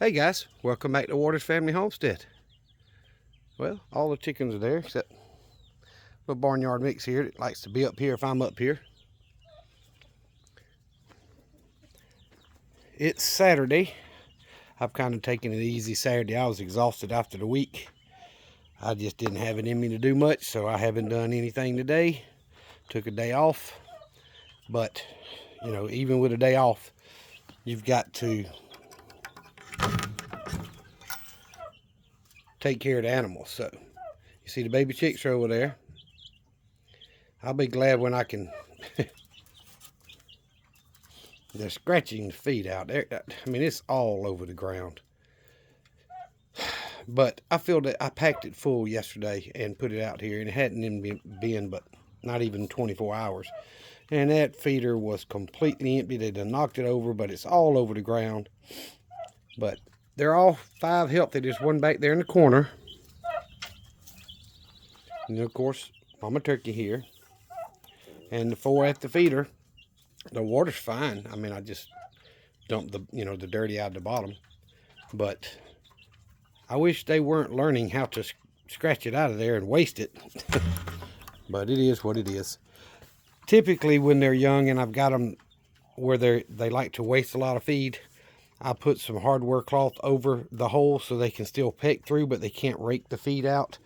Hey guys, welcome back to Waters Family Homestead. Well, all the chickens are there except little barnyard mix here that likes to be up here if I'm up here. It's Saturday. I've kind of taken it easy Saturday. I was exhausted after the week. I just didn't have it in me to do much, so I haven't done anything today. Took a day off. But, you know, even with a day off, you've got to take care of the animals. So you see the baby chicks are over there. I'll be glad when I can they're scratching the feet out there. I mean, it's all over the ground, but I feel that I packed it full yesterday and put it out here, and it hadn't even been but not even 24 hours, and that feeder was completely empty. They done knocked it over, but it's all over the ground. But they're all 5 healthy. There's one back there in the corner. And of course, Mama Turkey here. And the 4 at the feeder. The water's fine. I mean, I just dumped the dirty out the bottom. But I wish they weren't learning how to scratch it out of there and waste it. But it is what it is. Typically, when they're young and I've got them where they like to waste a lot of feed, I put some hardware cloth over the hole so they can still peck through, but they can't rake the feed out.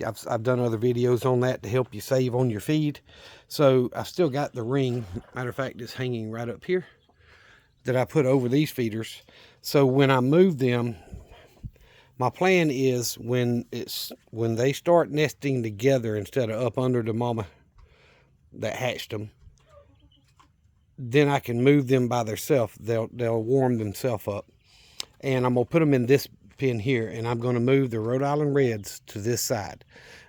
I've done other videos on that to help you save on your feed. So I've still got the ring. Matter of fact, it's hanging right up here that I put over these feeders. So when I move them, my plan is when they start nesting together instead of up under the mama that hatched them, then I can move them by themselves. They'll warm themselves up. And I'm going to put them in this pen here, and I'm going to move the Rhode Island Reds to this side.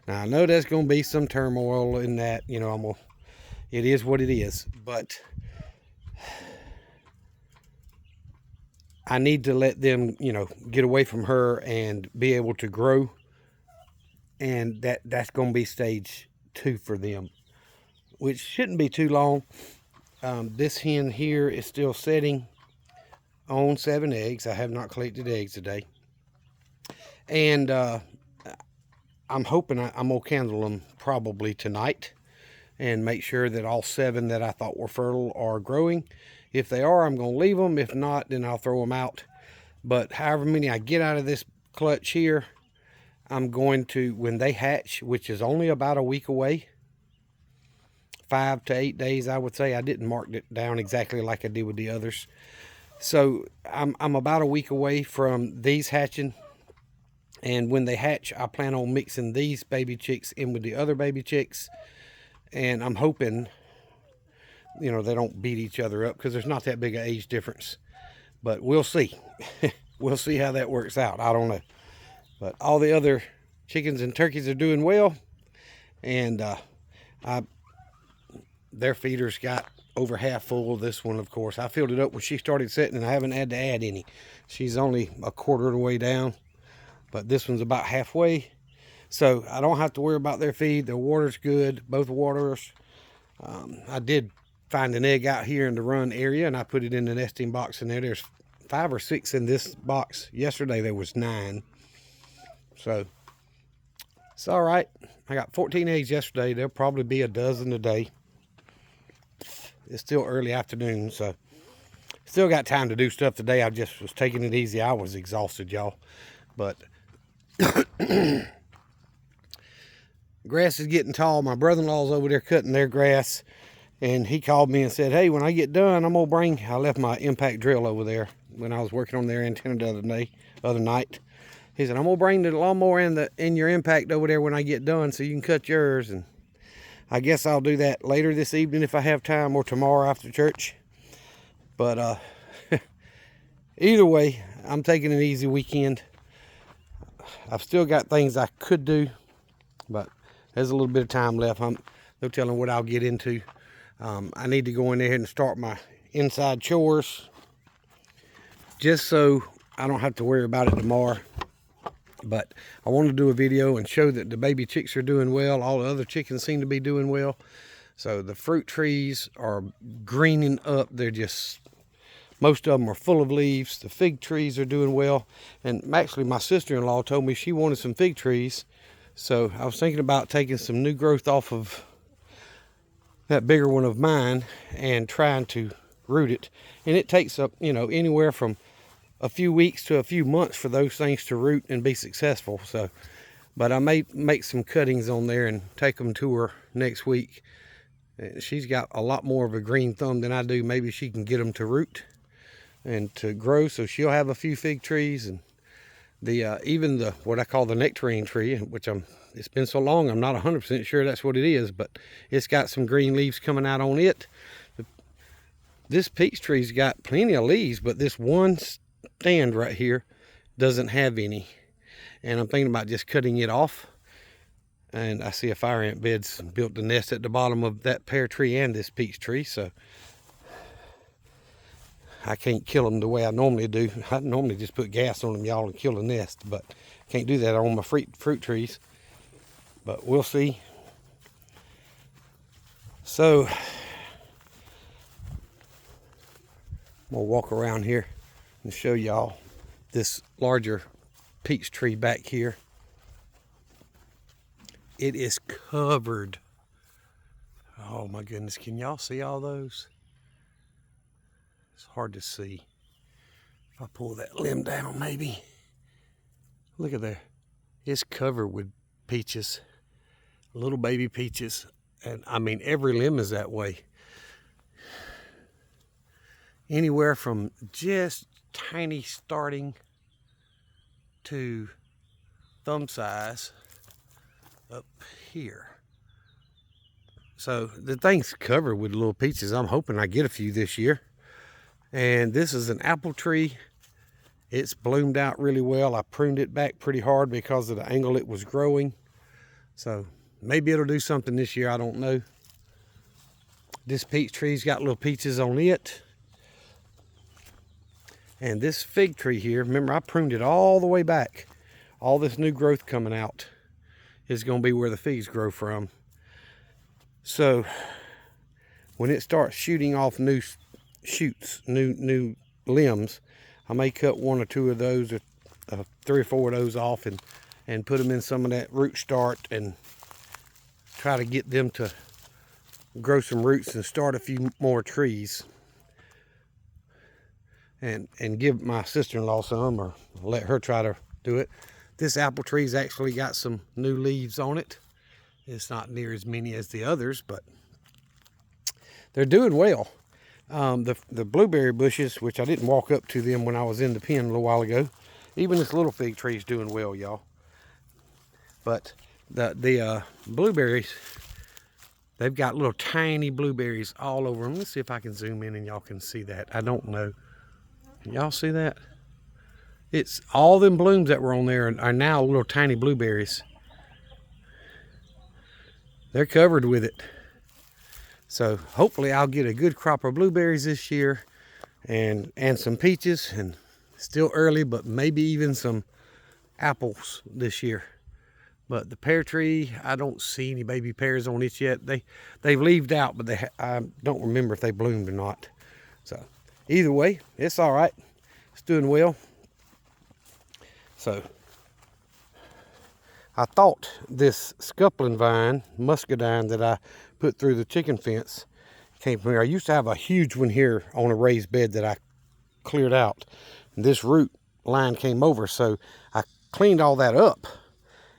Now, I know there's going to be some turmoil in that. You know, it is what it is. But I need to let them, get away from her and be able to grow. And that's going to be stage 2 for them, which shouldn't be too long. This hen here is still setting on 7 eggs. I have not collected eggs today. And I'm hoping I'm going to candle them probably tonight and make sure that all 7 that I thought were fertile are growing. If they are, I'm going to leave them. If not, then I'll throw them out. But however many I get out of this clutch here, I'm going to, when they hatch, which is only about a week away, 5 to 8 days, I would say. I didn't mark it down exactly like I did with the others. So I'm about a week away from these hatching. And when they hatch, I plan on mixing these baby chicks in with the other baby chicks. And I'm hoping, they don't beat each other up, because there's not that big an age difference. But we'll see. We'll see how that works out. I don't know. But all the other chickens and turkeys are doing well. And their feeders got over half full. This one, of course, I filled it up when she started setting, and I haven't had to add any. She's only a quarter of the way down, but this one's about halfway. So I don't have to worry about their feed. Their water's good, both waters. I did find an egg out here in the run area, and I put it in the nesting box in there. There's 5 or 6 in this box. Yesterday there was 9. So it's all right. I got 14 eggs yesterday. There'll probably be a dozen today. It's still early afternoon, so still got time to do stuff today. I just was taking it easy. I was exhausted, y'all. But grass is getting tall. My brother-in-law's over there cutting their grass, and he called me and said, hey, when I get done, I'm going to I left my impact drill over there when I was working on their antenna the other night. He said, I'm going to bring the lawnmower in your impact over there when I get done so you can cut yours. And I guess I'll do that later this evening if I have time, or tomorrow after church. But either way, I'm taking an easy weekend. I've still got things I could do, but there's a little bit of time left. No telling what I'll get into. I need to go in there and start my inside chores, just so I don't have to worry about it tomorrow. But I want to do a video and show that the baby chicks are doing well. All the other chickens seem to be doing well. So the fruit trees are greening up. They're just Most of them are full of leaves. The fig trees are doing well. And actually, my sister-in-law told me she wanted some fig trees. So I was thinking about taking some new growth off of that bigger one of mine and trying to root it. And it takes up, you know, anywhere from a few weeks to a few months for those things to root and be successful. So, but I may make some cuttings on there and take them to her next week. She's got a lot more of a green thumb than I do. Maybe she can get them to root and to grow, so she'll have a few fig trees. And the even the what I call the nectarine tree, which it's been so long I'm not 100% sure that's what it is, but it's got some green leaves coming out on it. This peach tree's got plenty of leaves, but this one stand right here doesn't have any, and I'm thinking about just cutting it off. And I see a fire ant bed's built the nest at the bottom of that pear tree and this peach tree, so I can't kill them the way I normally do. I normally just put gas on them, y'all, and kill the nest, but can't do that on my fruit trees. But we'll see. So I'm gonna walk around here and show y'all this larger peach tree back here. It is covered. Oh my goodness, can y'all see all those? It's hard to see. If I pull that limb down, maybe. Look at there. It's covered with peaches, little baby peaches. And I mean, every limb is that way. Anywhere from just tiny starting to thumb size up here. So the thing's covered with little peaches. I'm hoping I get a few this year. And this is an apple tree. It's bloomed out really well. I pruned it back pretty hard because of the angle it was growing. So maybe it'll do something this year, I don't know. This peach tree's got little peaches on it. And this fig tree here, remember I pruned it all the way back. All this new growth coming out is going to be where the figs grow from. So when it starts shooting off new shoots, new limbs, I may cut one or two of those, or 3 or 4 of those off, and put them in some of that root start and try to get them to grow some roots and start a few more trees. And give my sister-in-law some, or let her try to do it. This apple tree's actually got some new leaves on it. It's not near as many as the others, but they're doing well. The blueberry bushes, which I didn't walk up to them when I was in the pen a little while ago, even this little fig tree is doing well, y'all. But the blueberries, they've got little tiny blueberries all over them. Let's see if I can zoom in and y'all can see that. I don't know. Can y'all see that? It's all them blooms that were on there are now little tiny blueberries. They're covered with it. So hopefully I'll get a good crop of blueberries this year, and some peaches, and still early, but maybe even some apples this year. But the pear tree, I don't see any baby pears on it yet. They've leaved out, but I don't remember if they bloomed or not. So either way, it's all right. It's doing well. So I thought this scuppling vine, muscadine, that I put through the chicken fence came from here. I used to have a huge one here on a raised bed that I cleared out. And this root line came over, so I cleaned all that up.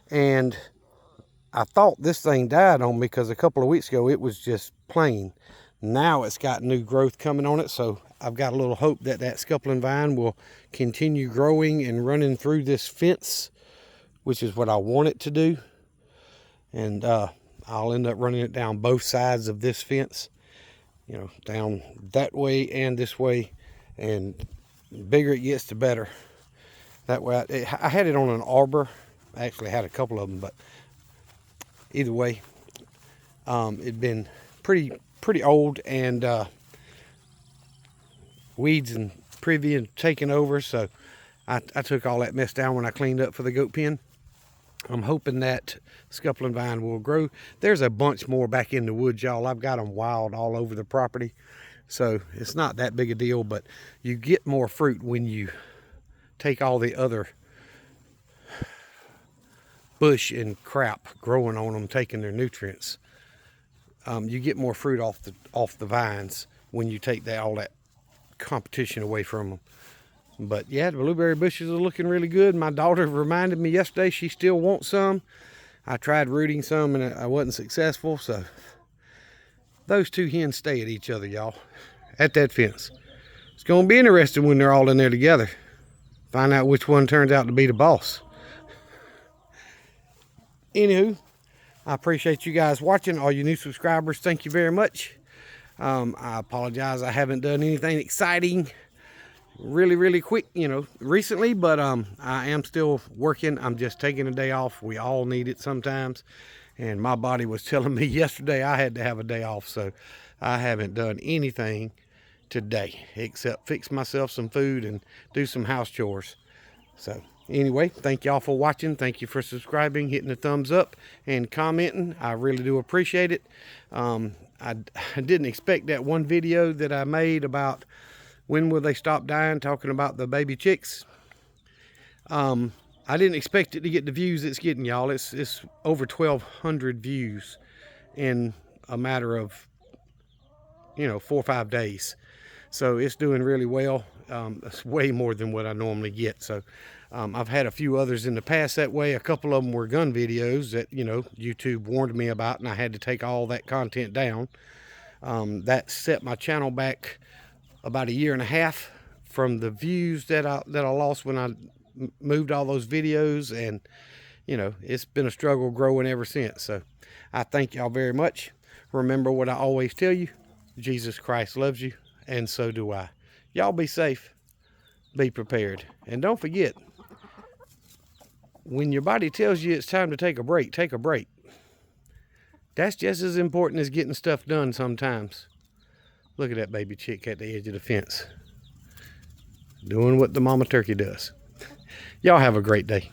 And I thought this thing died on me because a couple of weeks ago it was just plain. Now it's got new growth coming on it, so I've got a little hope that that scuppling vine will continue growing and running through this fence, which is what I want it to do. And I'll end up running it down both sides of this fence, you know, down that way and this way. And the bigger it gets, the better. That way, I had it on an arbor. I actually had a couple of them, but either way, it'd been pretty old, and weeds and privy had taken over, so I took all that mess down when I cleaned up for the goat pen. I'm hoping that scuppling vine will grow. There's a bunch more back in the woods, y'all. I've got them wild all over the property. So it's not that big a deal, but you get more fruit when you take all the other bush and crap growing on them, taking their nutrients. You get more fruit off the vines when you take all that competition away from them. But yeah, the blueberry bushes are looking really good. My daughter reminded me yesterday she still wants some. I tried rooting some and I wasn't successful. So those two hens stay at each other, y'all, at that fence. It's going to be interesting when they're all in there together. Find out which one turns out to be the boss. Anywho, I appreciate you guys watching. All you new subscribers, thank you very much. I apologize I haven't done anything exciting really quick, recently, but I am still working. I'm just taking a day off. We all need it sometimes, and my body was telling me yesterday I had to have a day off, so I haven't done anything today except fix myself some food and do some house chores. So anyway, thank y'all for watching. Thank you for subscribing, hitting the thumbs up, and commenting. I really do appreciate it. I didn't expect that one video that I made about when will they stop dying, talking about the baby chicks. I didn't expect it to get the views it's getting, y'all. It's over 1,200 views in a matter of 4 or 5 days. So it's doing really well. It's way more than what I normally get. So I've had a few others in the past that way. A couple of them were gun videos that, YouTube warned me about, and I had to take all that content down. That set my channel back about 1.5 years from the views that I lost when I moved all those videos. And, it's been a struggle growing ever since. So I thank y'all very much. Remember what I always tell you, Jesus Christ loves you, and so do I. Y'all be safe, be prepared, and don't forget, when your body tells you it's time to take a break, take a break. That's just as important as getting stuff done sometimes. Look at that baby chick at the edge of the fence, doing what the mama turkey does. Y'all have a great day.